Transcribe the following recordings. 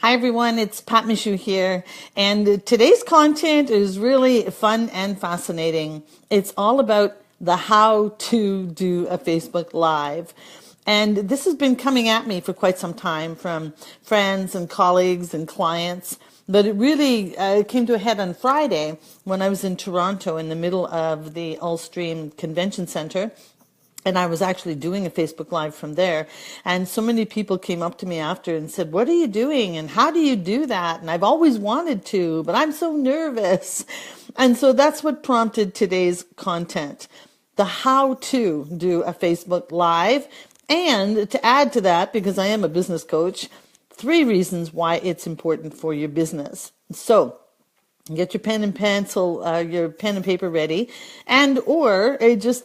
Hi everyone, it's Pat Michaud here, and today's content is really fun and fascinating. It's all about the how to do a Facebook Live. And this has been coming at me for quite some time from friends and colleagues and clients, but it really came to a head on Friday when I was in Toronto in the middle of the Allstream Convention Center. And I was actually doing a Facebook Live from there. And so many people came up to me after and said, "What are you doing? And how do you do that? And I've always wanted to, but I'm so nervous." And so that's what prompted today's content, the how to do a Facebook Live. And to add to that, because I am a business coach, 3 reasons why it's important for your business. So get your pen and pencil, your pen and paper ready, and or just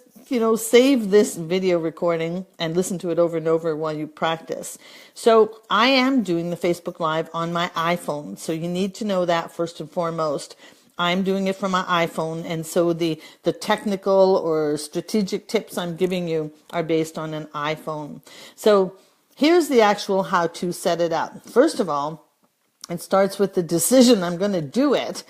save this video recording and listen to it over and over while you practice. So I am doing the Facebook Live on my iPhone. So you need to know that first and foremost. I'm doing it from my iPhone. And so the technical or strategic tips I'm giving you are based on an iPhone. So here's the actual how to set it up. First of all, it starts with the decision I'm going to do it.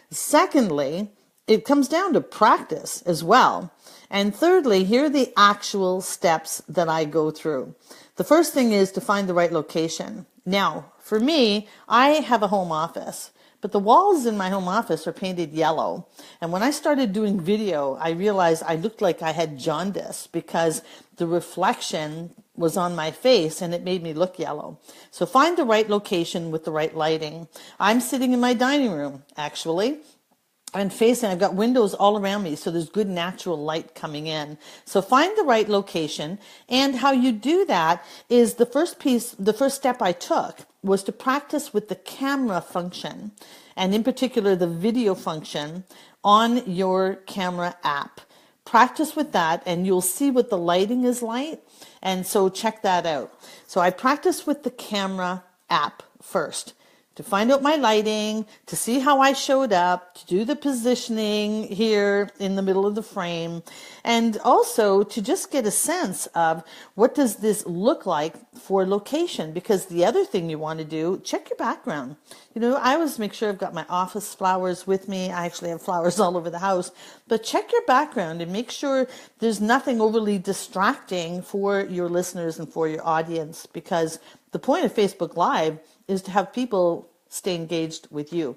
Secondly, it comes down to practice as well. And thirdly, here are the actual steps that I go through. The first thing is to find the right location. Now, for me, I have a home office, but the walls in my home office are painted yellow. And when I started doing video, I realized I looked like I had jaundice because the reflection was on my face and it made me look yellow. So find the right location with the right lighting. I'm sitting in my dining room, actually. And facing, I've got windows all around me, so there's good natural light coming in. So find the right location, and how you do that is the first step I took was to practice with the camera function, and in particular the video function on your camera app. Practice with that, and you'll see what the lighting is like, and so check that out. So I practiced with the camera app first, to find out my lighting, to see how I showed up, to do the positioning here in the middle of the frame, and also to just get a sense of what does this look like for location, because the other thing you want to do, check your background. I always make sure I've got my office flowers with me. I actually have flowers all over the house, but check your background and make sure there's nothing overly distracting for your listeners and for your audience, because the point of Facebook Live is to have people stay engaged with you.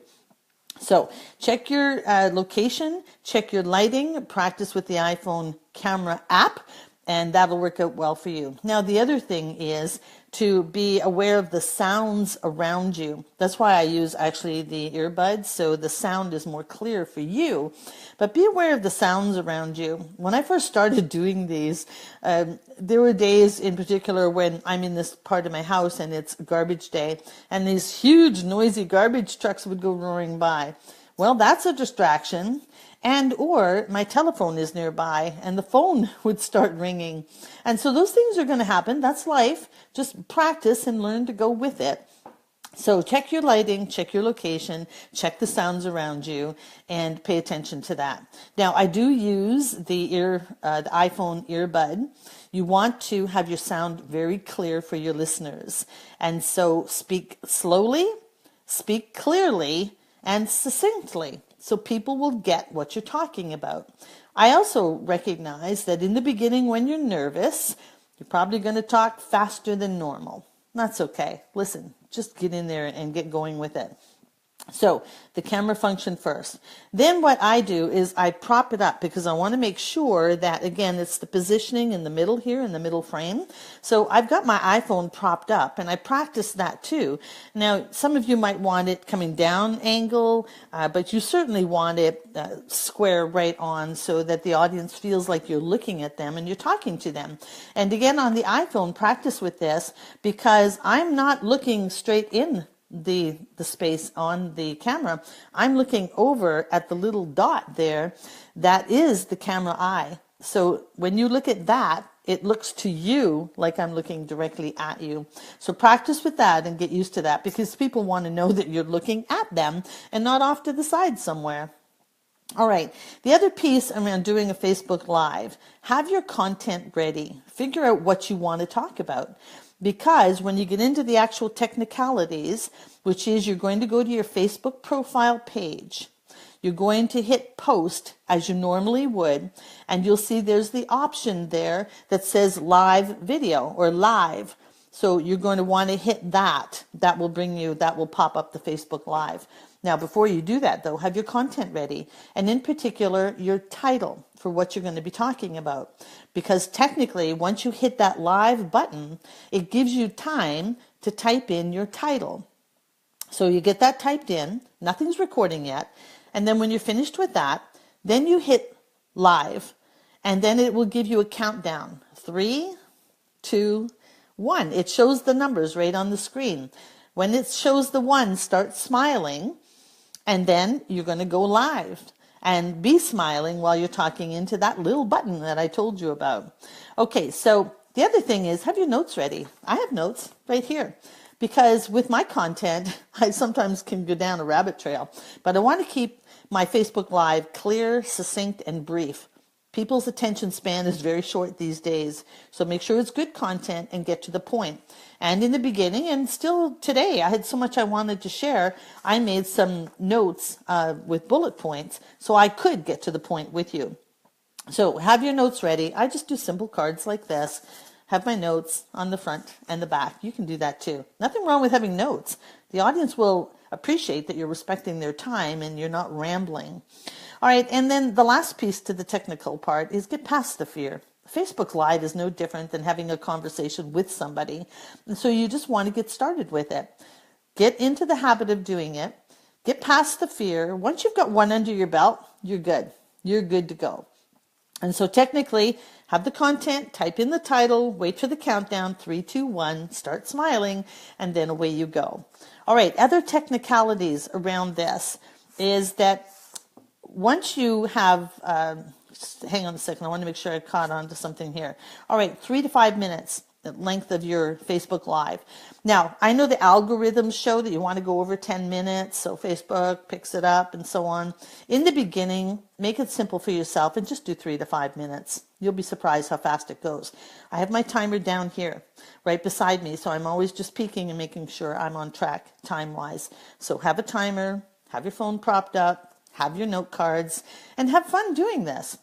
So check your location, check your lighting, practice with the iPhone camera app, and that'll work out well for you. Now, the other thing is to be aware of the sounds around you. That's why I use actually the earbuds, so the sound is more clear for you. But be aware of the sounds around you. When I first started doing these, there were days in particular when I'm in this part of my house and it's garbage day, and these huge noisy garbage trucks would go roaring by. Well, that's a distraction. And or my telephone is nearby and the phone would start ringing. And so those things are going to happen. That's life. Just practice and learn to go with it. So check your lighting, check your location, check the sounds around you, and pay attention to that. Now, I do use the iPhone earbud. You want to have your sound very clear for your listeners. And so speak slowly, speak clearly, and succinctly, so people will get what you're talking about. I also recognize that in the beginning when you're nervous, you're probably going to talk faster than normal. That's okay. Listen, just get in there and get going with it. So the camera function first. Then what I do is I prop it up because I want to make sure that, again, it's the positioning in the middle here, in the middle frame. So I've got my iPhone propped up and I practice that too. Now, some of you might want it coming down angle, but you certainly want it square right on so that the audience feels like you're looking at them and you're talking to them. And again, on the iPhone, practice with this because I'm not looking straight in the space on the camera. I'm looking over at the little dot there. That is the camera eye. So when you look at that, it looks to you like I'm looking directly at you. So practice with that and get used to that because people want to know that you're looking at them and not off to the side somewhere. All right, the other piece around doing a Facebook Live, have your content ready. Figure out what you want to talk about. because when you get into the actual technicalities, which is you're going to go to your Facebook profile page, you're going to hit post as you normally would, and you'll see there's the option there that says live video or live. So you're going to want to hit that. That will pop up the Facebook Live. Now, before you do that, though, have your content ready, and in particular, your title for what you're going to be talking about. Because technically, once you hit that live button, it gives you time to type in your title. So you get that typed in, nothing's recording yet, and then when you're finished with that, then you hit live, and then it will give you a countdown. 3, 2, 1. It shows the numbers right on the screen. When it shows the 1, start smiling, and then you're going to go live and be smiling while you're talking into that little button that I told you about. Okay, so the other thing is, have your notes ready. I have notes right here because with my content, I sometimes can go down a rabbit trail, but I want to keep my Facebook Live clear, succinct, and brief. People's attention span is very short these days, so make sure it's good content and get to the point. And in the beginning, and still today, I had so much I wanted to share, I made some notes with bullet points so I could get to the point with you. So have your notes ready. I just do simple cards like this. Have my notes on the front and the back. You can do that too. Nothing wrong with having notes. The audience will appreciate that you're respecting their time and you're not rambling. All right, and then the last piece to the technical part is get past the fear. Facebook Live is no different than having a conversation with somebody, and so you just want to get started with it. Get into the habit of doing it. Get past the fear. Once you've got one under your belt, you're good. You're good to go. And so technically, have the content, type in the title, wait for the countdown, 3, 2, 1, start smiling, and then away you go. All right, other technicalities around this is that once you have, hang on a second, I want to make sure I caught on to something here. All right, 3 to 5 minutes, the length of your Facebook Live. Now, I know the algorithms show that you want to go over 10 minutes, so Facebook picks it up and so on. In the beginning, make it simple for yourself and just do 3 to 5 minutes. You'll be surprised how fast it goes. I have my timer down here, right beside me, so I'm always just peeking and making sure I'm on track time-wise. So have a timer, have your phone propped up, have your note cards, and have fun doing this.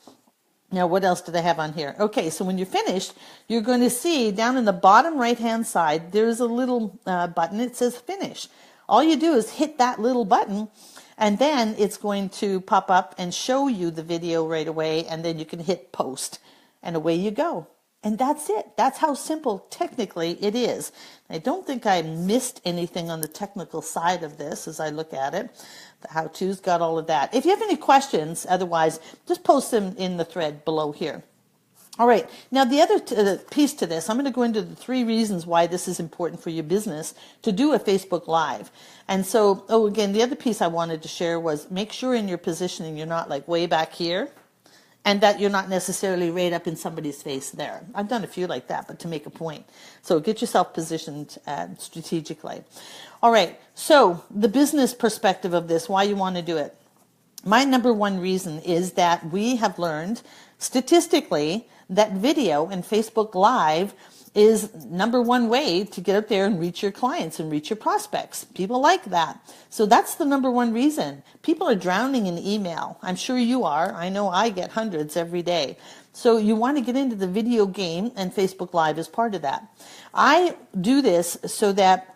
Now, what else did I have on here? Okay, so when you're finished, you're going to see down in the bottom right-hand side, there's a little button. It says Finish. All you do is hit that little button, and then it's going to pop up and show you the video right away, and then you can hit Post, and away you go. And that's it. That's how simple, technically, it is. I don't think I missed anything on the technical side of this as I look at it. The how-to's got all of that. If you have any questions, otherwise, just post them in the thread below here. All right. Now, the other piece to this, I'm going to go into the 3 reasons why this is important for your business to do a Facebook Live. And so, again, the other piece I wanted to share was make sure in your positioning you're not like way back here, and that you're not necessarily right up in somebody's face there. I've done a few like that, but to make a point. So get yourself positioned strategically. All right, so the business perspective of this, why you want to do it. My number 1 reason is that we have learned statistically that video and Facebook Live is number 1 way to get out there and reach your clients and reach your prospects. People like that. So that's the number 1 reason. People are drowning in email. I'm sure you are. I know I get hundreds every day. So you want to get into the video game, and Facebook Live is part of that. I do this so that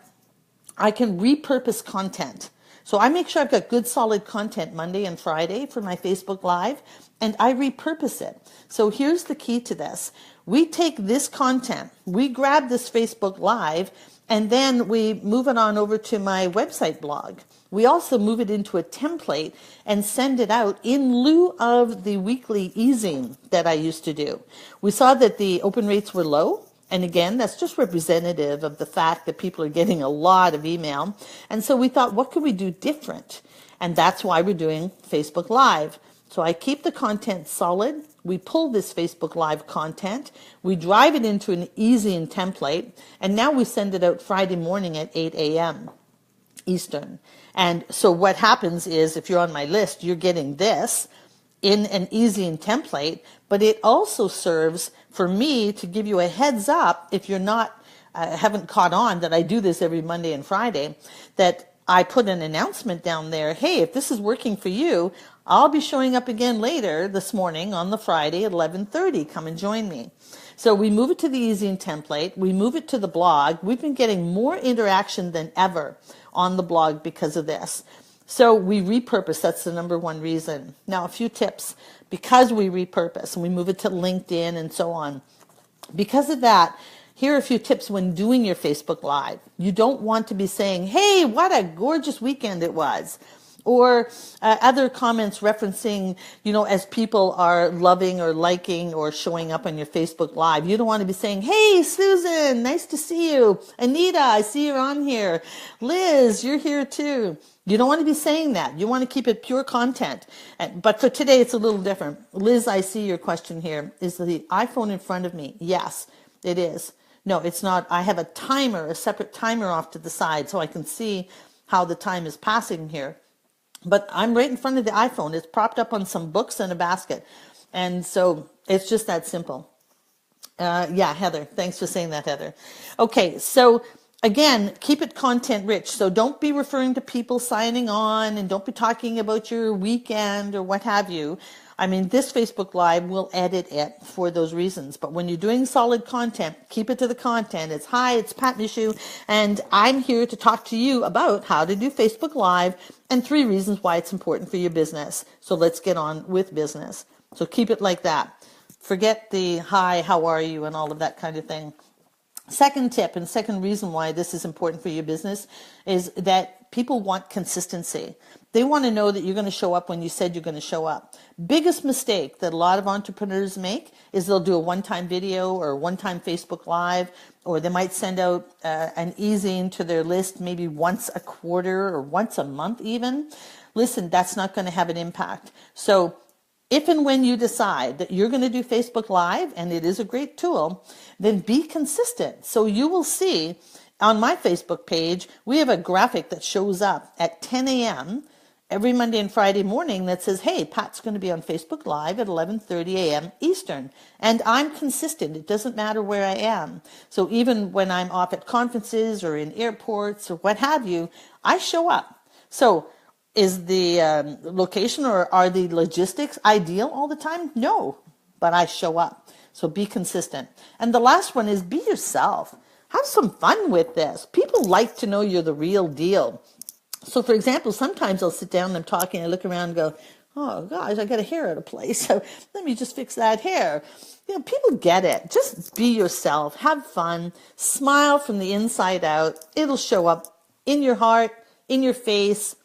I can repurpose content. So I make sure I've got good solid content Monday and Friday for my Facebook Live, and I repurpose it. So here's the key to this. We take this content, we grab this Facebook Live, and then we move it on over to my website blog. We also move it into a template and send it out in lieu of the weekly e-zine that I used to do. We saw that the open rates were low. And again, that's just representative of the fact that people are getting a lot of email. And so we thought, what could we do different? And that's why we're doing Facebook Live. So I keep the content solid. We pull this Facebook Live content. We drive it into an e-zine template. And now we send it out Friday morning at 8 a.m. Eastern. And so what happens is, if you're on my list, you're getting this in an e-zine template, but it also serves for me to give you a heads up if you're not haven't caught on that I do this every Monday and Friday, that I put an announcement down there. Hey, if this is working for you, I'll be showing up again later this morning on the Friday at 11:30. Come and join me. So we move it to the Easy template. We move it to the blog. We've been getting more interaction than ever on the blog because of this. So we repurpose. That's the number one reason. Now, a few tips. Because we repurpose and we move it to LinkedIn and so on. Because of that, here are a few tips when doing your Facebook Live. You don't want to be saying, hey, what a gorgeous weekend it was. Or other comments referencing, as people are loving or liking or showing up on your Facebook Live. You don't want to be saying, hey, Susan, nice to see you. Anita, I see you're on here. Liz, you're here too. You don't want to be saying that. You want to keep it pure content. But for today, it's a little different. Liz, I see your question here. Is the iPhone in front of me? Yes, it is. No, it's not. I have a separate timer off to the side so I can see how the time is passing here. But I'm right in front of the iPhone. It's propped up on some books and a basket. And so it's just that simple. Yeah, Heather. Thanks for saying that, Heather. Okay, so again, keep it content rich. So don't be referring to people signing on and don't be talking about your weekend or what have you. I mean, this Facebook Live will edit it for those reasons. But when you're doing solid content, keep it to the content. It's, hi, it's Pat Michaud, and I'm here to talk to you about how to do Facebook Live and 3 reasons why it's important for your business. So let's get on with business. So keep it like that. Forget the hi, how are you, and all of that kind of thing. Second tip and second reason why this is important for your business is that people want consistency. They want to know that you're going to show up when you said you're going to show up. Biggest mistake that a lot of entrepreneurs make is they'll do a one-time video or a one-time Facebook Live, or they might send out an e-zine to their list maybe once a quarter or once a month even. Listen, that's not going to have an impact. So if and when you decide that you're going to do Facebook Live, and it is a great tool, then be consistent. So you will see on my Facebook page, we have a graphic that shows up at 10 a.m. every Monday and Friday morning that says, hey, Pat's going to be on Facebook Live at 11:30 a.m. Eastern. And I'm consistent. It doesn't matter where I am. So even when I'm off at conferences or in airports or what have you, I show up. So is the location or are the logistics ideal all the time? No, but I show up. So be consistent. And the last one is be yourself. Have some fun with this. People like to know you're the real deal. So for example, sometimes I'll sit down and I'm talking, I look around and go, oh gosh, I got a hair out of place. So let me just fix that hair. People get it. Just be yourself. Have fun. Smile from the inside out. It'll show up in your heart, in your face,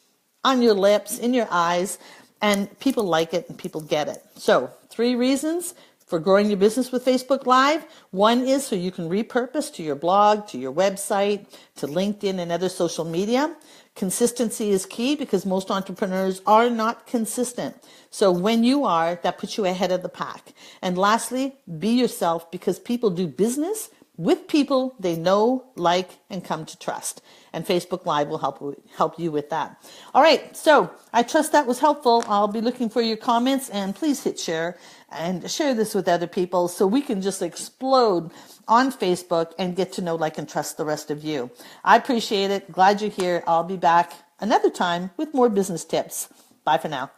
on your lips, in your eyes, and people like it and people get it. So 3 reasons for growing your business with Facebook Live. 1 is so you can repurpose to your blog, to your website, to LinkedIn and other social media. Consistency is key because most entrepreneurs are not consistent. So when you are, that puts you ahead of the pack. And lastly, be yourself because people do business with people they know, like, and come to trust. And Facebook Live will help you with that. All right, so I trust that was helpful. I'll be looking for your comments, and please hit share and share this with other people so we can just explode on Facebook and get to know, like, and trust the rest of you. I appreciate it. Glad you're here. I'll be back another time with more business tips. Bye for now.